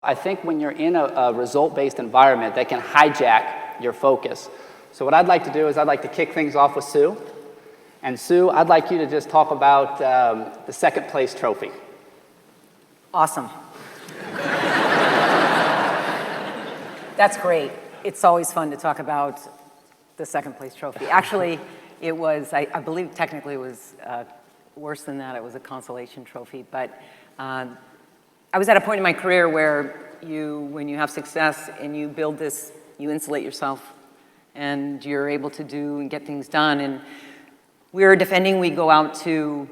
I think when you're in a result-based environment, that can hijack your focus. So what I'd like to do is I'd like to kick things off with Sue. And Sue, I'd like you to just talk about the second place trophy. Awesome. That's great. It's always fun to talk about the second place trophy. Actually, it was, I believe technically it was worse than that. It was a consolation trophy. But I was at a point in my career where when you have success and you build this, you insulate yourself and you're able to do and get things done. And we were defending, we go out to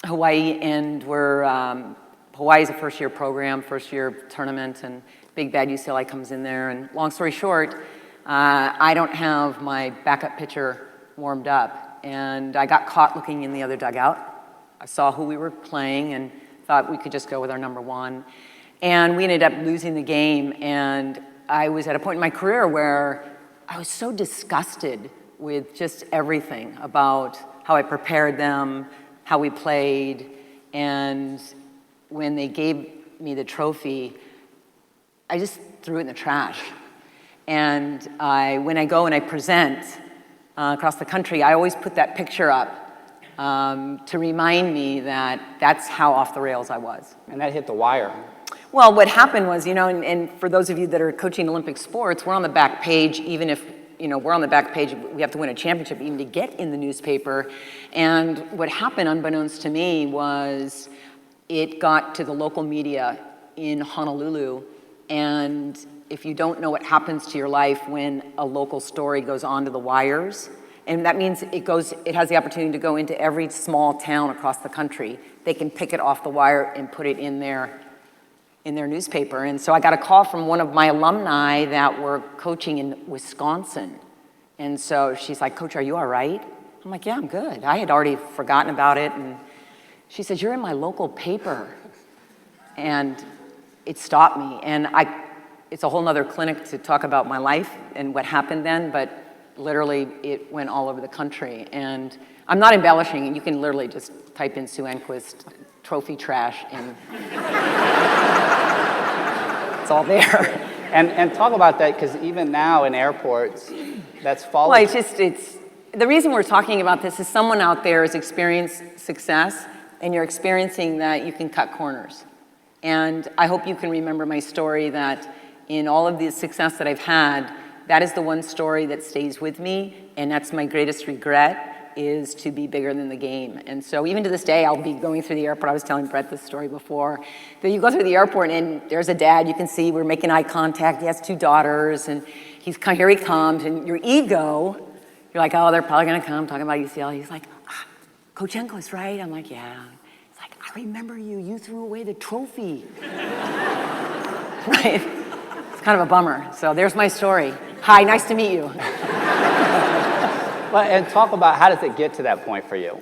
Hawaii, and Hawaii's a first-year program, first-year tournament, and Big Bad UCLA comes in there. And long story short, I don't have my backup pitcher warmed up, and I got caught looking in the other dugout. I saw who we were playing and thought we could just go with our number one. And we ended up losing the game, and I was at a point in my career where I was so disgusted with just everything about how I prepared them, how we played, and when they gave me the trophy, I just threw it in the trash. And when I go and I present across the country, I always put that picture up to remind me that that's how off the rails I was. And that hit the wire. Well, what happened was, and for those of you that are coaching Olympic sports, we're on the back page, even if, we're on the back page, we have to win a championship even to get in the newspaper. And what happened, unbeknownst to me, was it got to the local media in Honolulu. And if you don't know what happens to your life when a local story goes onto the wires, and that means it has the opportunity to go into every small town across the country. They can pick it off the wire and put it in their newspaper. And so I got a call from one of my alumni that were coaching in Wisconsin. And so she's like, "Coach, are you all right?" I'm like, "Yeah, I'm good." I had already forgotten about it. And she says, "You're in my local paper." And it stopped me. And it's a whole nother clinic to talk about my life and what happened then, but literally it went all over the country. And I'm not embellishing. You can literally just type in Sue Enquist trophy trash and it's all there. And talk about that, because even now in airports, that's following. Well, it's the reason we're talking about this is someone out there has experienced success, and you're experiencing that you can cut corners. And I hope you can remember my story, that in all of the success that I've had, that is the one story that stays with me, and that's my greatest regret, is to be bigger than the game. And so even to this day, I'll be going through the airport. I was telling Brett this story before. That you go through the airport and there's a dad, you can see we're making eye contact. He has 2 daughters and here he comes, and your ego, you're like, "Oh, they're probably gonna come talking about UCLA." He's like, "Coach Enquist, right?" I'm like, "Yeah." He's like, "I remember you threw away the trophy." Right? It's kind of a bummer. So there's my story. Hi, nice to meet you. Well, and talk about, how does it get to that point for you?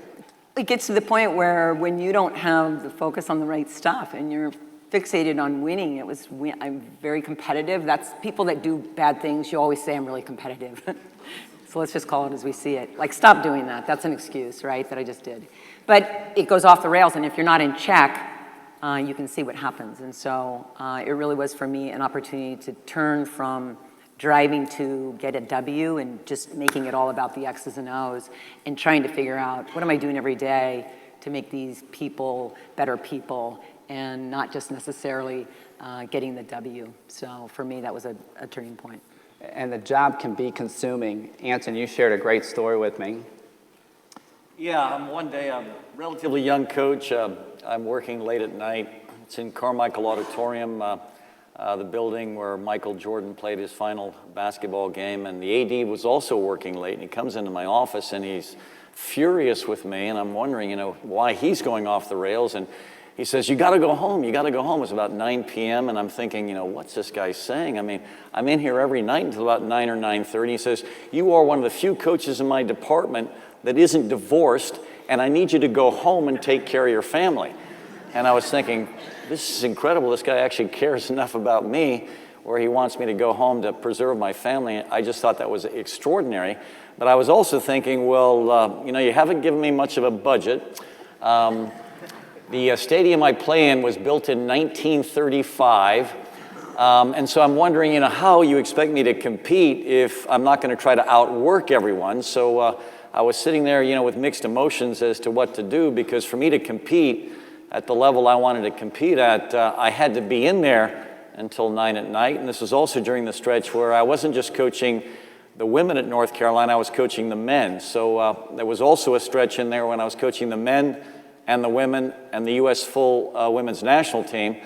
It gets to the point where when you don't have the focus on the right stuff and you're fixated on winning, I'm very competitive. That's people that do bad things, you always say I'm really competitive. So let's just call it as we see it. Like, stop doing that. That's an excuse, right, that I just did. But it goes off the rails, and if you're not in check, you can see what happens. And so it really was for me an opportunity to turn from driving to get a W and just making it all about the X's and O's and trying to figure out, what am I doing every day to make these people better people and not just necessarily getting the W. So for me, that was a turning point. And the job can be consuming. Anson, you shared a great story with me. Yeah, one day I'm a relatively young coach. I'm working late at night. It's in Carmichael Auditorium, the building where Michael Jordan played his final basketball game, and the AD was also working late, and he comes into my office and he's furious with me, and I'm wondering, why he's going off the rails, and he says, "You gotta go home, you gotta go home." It's about 9 p.m. and I'm thinking, what's this guy saying? I mean, I'm in here every night until about 9 or 9:30. He says, "You are one of the few coaches in my department that isn't divorced, and I need you to go home and take care of your family." And I was thinking, this is incredible. This guy actually cares enough about me where he wants me to go home to preserve my family. I just thought that was extraordinary. But I was also thinking, well, you haven't given me much of a budget. The stadium I play in was built in 1935. And so I'm wondering, how you expect me to compete if I'm not going to try to outwork everyone. So I was sitting there, with mixed emotions as to what to do, because for me to compete at the level I wanted to compete at, I had to be in there until 9 at night. And this was also during the stretch where I wasn't just coaching the women at North Carolina, I was coaching the men. So there was also a stretch in there when I was coaching the men and the women and the U.S. full women's national team.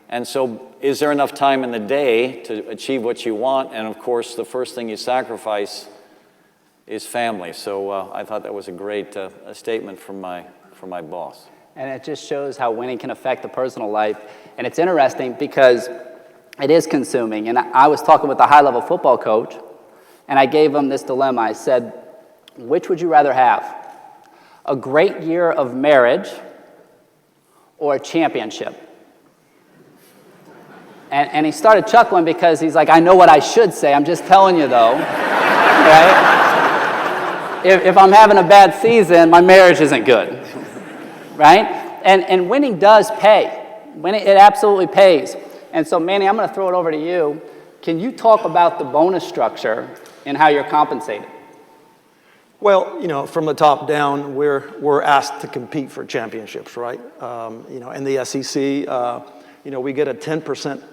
And so is there enough time in the day to achieve what you want? And of course, the first thing you sacrifice is family. So I thought that was a great statement from my boss. And it just shows how winning can affect the personal life. And it's interesting because it is consuming. And I was talking with a high-level football coach, and I gave him this dilemma. I said, which would you rather have? A great year of marriage or a championship? And he started chuckling because he's like, I know what I should say. I'm just telling you, though. Right? If I'm having a bad season, my marriage isn't good. Right? And winning does pay. Winning, it absolutely pays. And so, Manny, I'm going to throw it over to you. Can you talk about the bonus structure and how you're compensated? Well, from the top down, we're asked to compete for championships, right? In the SEC, we get a 10%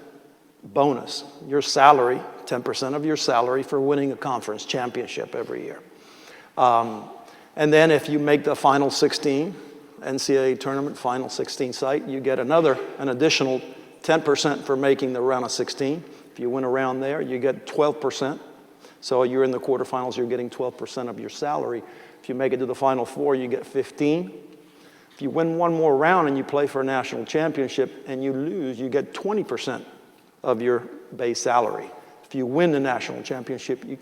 bonus. Your salary, 10% of your salary for winning a conference championship every year. And then if you make the final 16, NCAA tournament final 16 site, you get an additional 10% for making the round of 16. If you win around there, you get 12%. So you're in the quarterfinals, you're getting 12% of your salary. If you make it to the Final Four, you get 15. If you win one more round and you play for a national championship and you lose, you get 20% of your base salary. If you win the national championship, you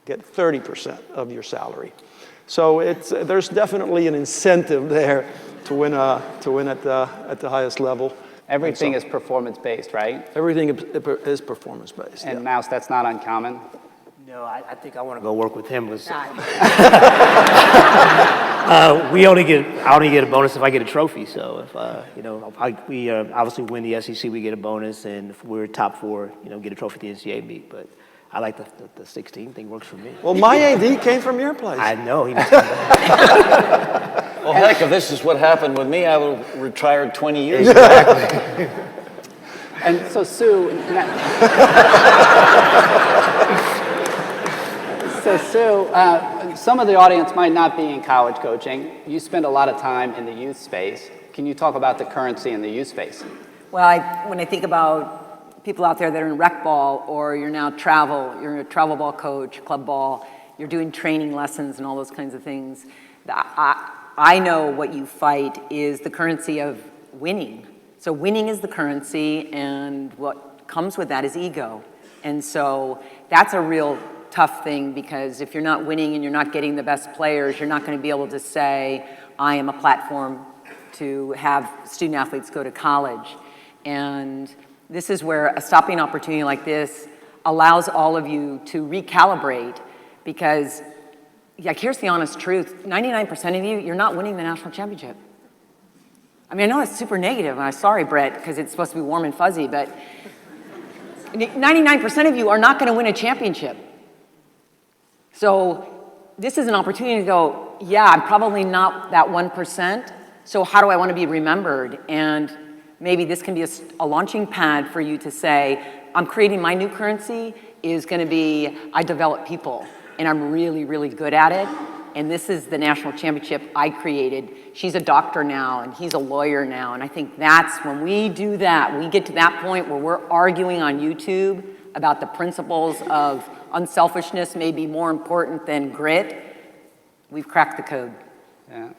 get 30% of your salary. So there's definitely an incentive there to win at the highest level. Everything is performance-based, right? Everything is performance-based. And Mouse, that's not uncommon. No, I think I want to go work with him. Nah. I only get a bonus if I get a trophy. So if we obviously win the SEC, we get a bonus, and if we're top 4, get a trophy at the NCAA meet. But I like the 16 thing works for me. Well, my AD came from your place. I know. Well, heck, if this is what happened with me, I would have retired 20 years ago. Exactly. And so, Sue, some of the audience might not be in college coaching. You spend a lot of time in the youth space. Can you talk about the currency in the youth space? Well, when I think about people out there that are in rec ball, or you're a travel ball coach, club ball, you're doing training lessons and all those kinds of things. I know what you fight is the currency of winning. So winning is the currency, and what comes with that is ego. And so that's a real tough thing, because if you're not winning and you're not getting the best players, you're not going to be able to say, I am a platform to have student athletes go to college. And this is where a stopping opportunity like this allows all of you to recalibrate, because here's the honest truth. 99% of you, you're not winning the national championship. I mean, I know it's super negative, and I'm sorry, Brett, because it's supposed to be warm and fuzzy, but 99% of you are not going to win a championship. So this is an opportunity to go, yeah, I'm probably not that 1%, so how do I want to be remembered? And maybe this can be a launching pad for you to say, I'm creating my new currency is going to be, I develop people, and I'm really, really good at it. And this is the national championship I created. She's a doctor now, and he's a lawyer now. And I think that's when we do that, we get to that point where we're arguing on YouTube about the principles of unselfishness may be more important than grit. We've cracked the code. Yeah,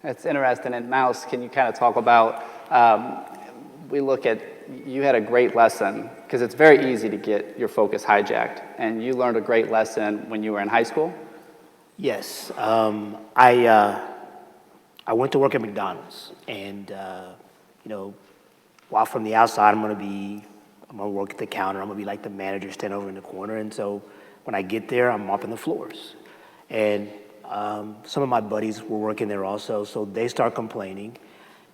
it's interesting. And Mouse, can you kind of talk about, we look at, you had a great lesson, because it's very easy to get your focus hijacked. And you learned a great lesson when you were in high school? Yes. I went to work at McDonald's, and while from the outside I'm gonna work at the counter. I'm gonna be like the manager, stand over in the corner. And so when I get there, I'm mopping the floors. And some of my buddies were working there also, so they start complaining,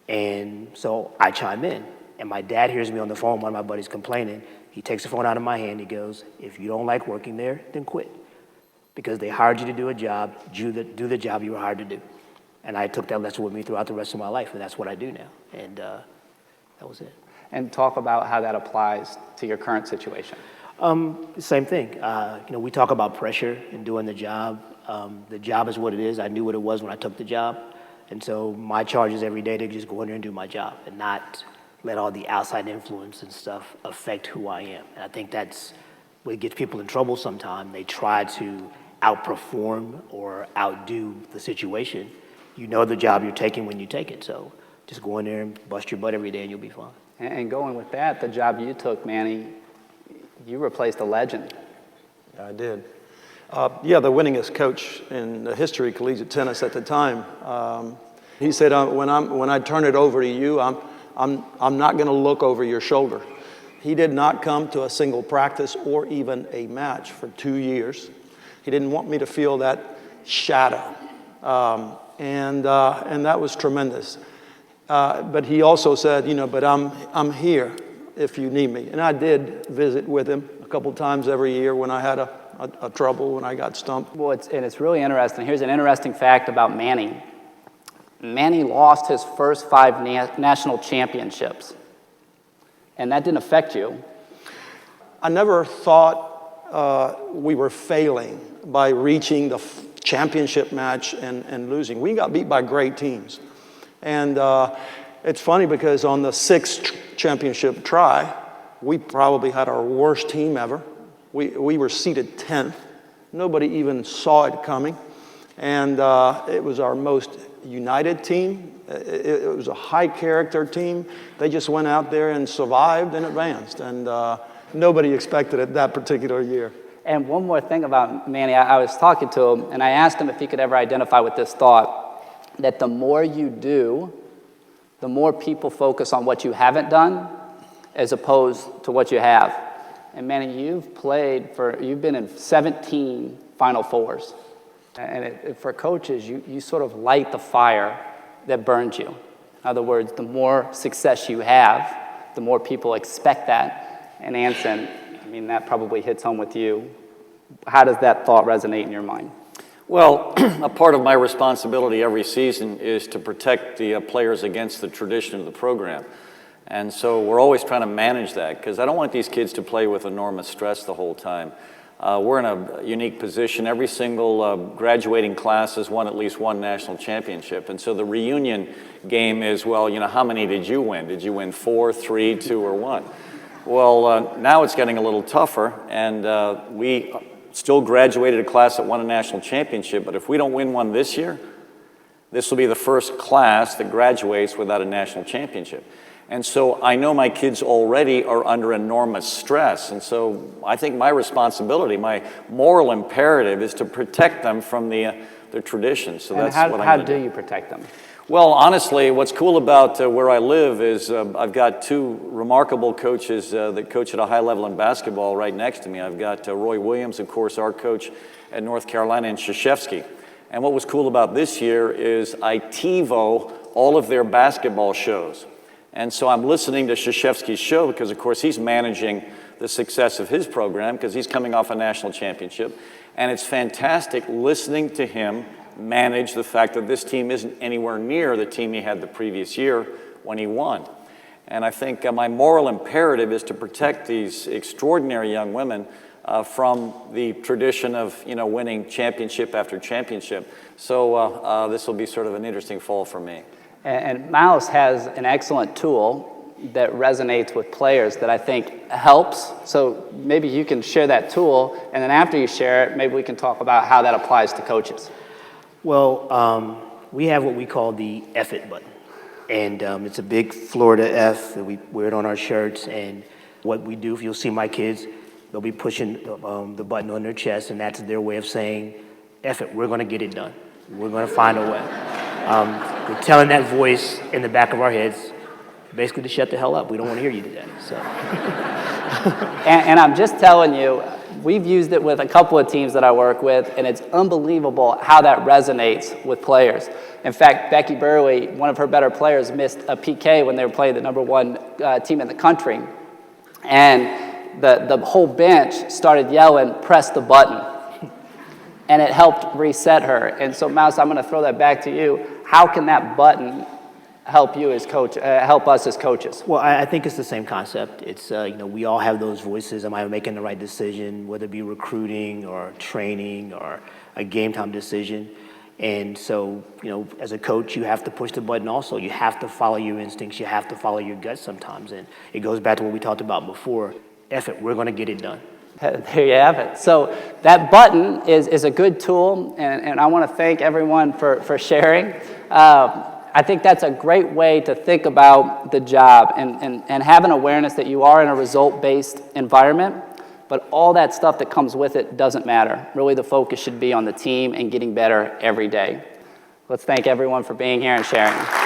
and so I chime in. And my dad hears me on the phone, one of my buddies complaining. He takes the phone out of my hand. He goes, if you don't like working there, then quit. Because they hired you to do a job, do the job you were hired to do. And I took that lesson with me throughout the rest of my life, and that's what I do now. And that was it. And talk about how that applies to your current situation. Same thing. We talk about pressure and doing the job. The job is what it is. I knew what it was when I took the job. And so my charge is every day to just go in there and do my job and not let all the outside influence and stuff affect who I am. And I think that's what gets people in trouble sometimes. They try to outperform or outdo the situation. You know the job you're taking when you take it. So just go in there and bust your butt every day and you'll be fine. And going with that, the job you took, Manny, you replaced a legend. I did. The winningest coach in the history of collegiate tennis at the time. He said, when I turn it over to you, I'm not going to look over your shoulder. He did not come to a single practice or even a match for 2 years. He didn't want me to feel that shadow, and that was tremendous. But he also said, but I'm here if you need me. And I did visit with him a couple times every year when I had a trouble, when I got stumped. Well, it's really interesting. Here's an interesting fact about Manny. Manny lost his first 5 national championships. And that didn't affect you. I never thought we were failing by reaching the championship match and losing. We got beat by great teams. And it's funny because on the 6th championship try, we probably had our worst team ever. We were seated 10th. Nobody even saw it coming. And it was our most united team. It was a high-character team. They just went out there and survived and advanced. And nobody expected it that particular year. And one more thing about Manny, I was talking to him, and I asked him if he could ever identify with this thought, that the more you do, the more people focus on what you haven't done as opposed to what you have. And Manny, you've been in 17 Final Fours. And for coaches, you sort of light the fire that burns you. In other words, the more success you have, the more people expect that. And Anson, that probably hits home with you. How does that thought resonate in your mind? Well, a part of my responsibility every season is to protect the players against the tradition of the program. And so we're always trying to manage that because I don't want these kids to play with enormous stress the whole time. We're in a unique position. Every single graduating class has won at least one national championship. And so the reunion game is, how many did you win? Did you win 4, 3, 2, or 1? Well, now it's getting a little tougher, and we still graduated a class that won a national championship, but if we don't win one this year, this will be the first class that graduates without a national championship. And so I know my kids already are under enormous stress, and so I think my responsibility, my moral imperative is to protect them from their traditions. So that's what I'm how do you protect them? Well, honestly, what's cool about where I live is I've got 2 remarkable coaches that coach at a high level in basketball right next to me. I've got Roy Williams, of course, our coach at North Carolina, and Krzyzewski. And what was cool about this year is I TiVo all of their basketball shows. And so I'm listening to Krzyzewski's show because, of course, he's managing the success of his program because he's coming off a national championship. And it's fantastic listening to him manage the fact that this team isn't anywhere near the team he had the previous year when he won. And I think my moral imperative is to protect these extraordinary young women from the tradition of winning championship after championship. So this will be sort of an interesting fall for me. And Mouse has an excellent tool that resonates with players that I think helps. So maybe you can share that tool, and then after you share it, maybe we can talk about how that applies to coaches. Well, we have what we call the F it button. And it's a big Florida F that we wear it on our shirts. And what we do, if you'll see my kids, they'll be pushing the button on their chest, and that's their way of saying, F it, we're going to get it done. We're going to find a way. We're telling that voice in the back of our heads, basically to shut the hell up. We don't want to hear you today. So. and I'm just telling you, we've used it with a couple of teams that I work with, and it's unbelievable how that resonates with players. In fact, Becky Burley, one of her better players, missed a PK when they were playing the #1 team in the country. And the whole bench started yelling, "Press the button." And it helped reset her. And so, Mouse, I'm going to throw that back to you. How can that button help you as coach, help us as coaches? Well, I think it's the same concept. It's, we all have those voices. Am I making the right decision, whether it be recruiting or training or a game time decision? And so, as a coach, you have to push the button also. You have to follow your instincts. You have to follow your gut sometimes. And it goes back to what we talked about before. F it, we're going to get it done. There you have it. So that button is a good tool, and I want to thank everyone for sharing. I think that's a great way to think about the job and have an awareness that you are in a result-based environment, but all that stuff that comes with it doesn't matter. Really, the focus should be on the team and getting better every day. Let's thank everyone for being here and sharing.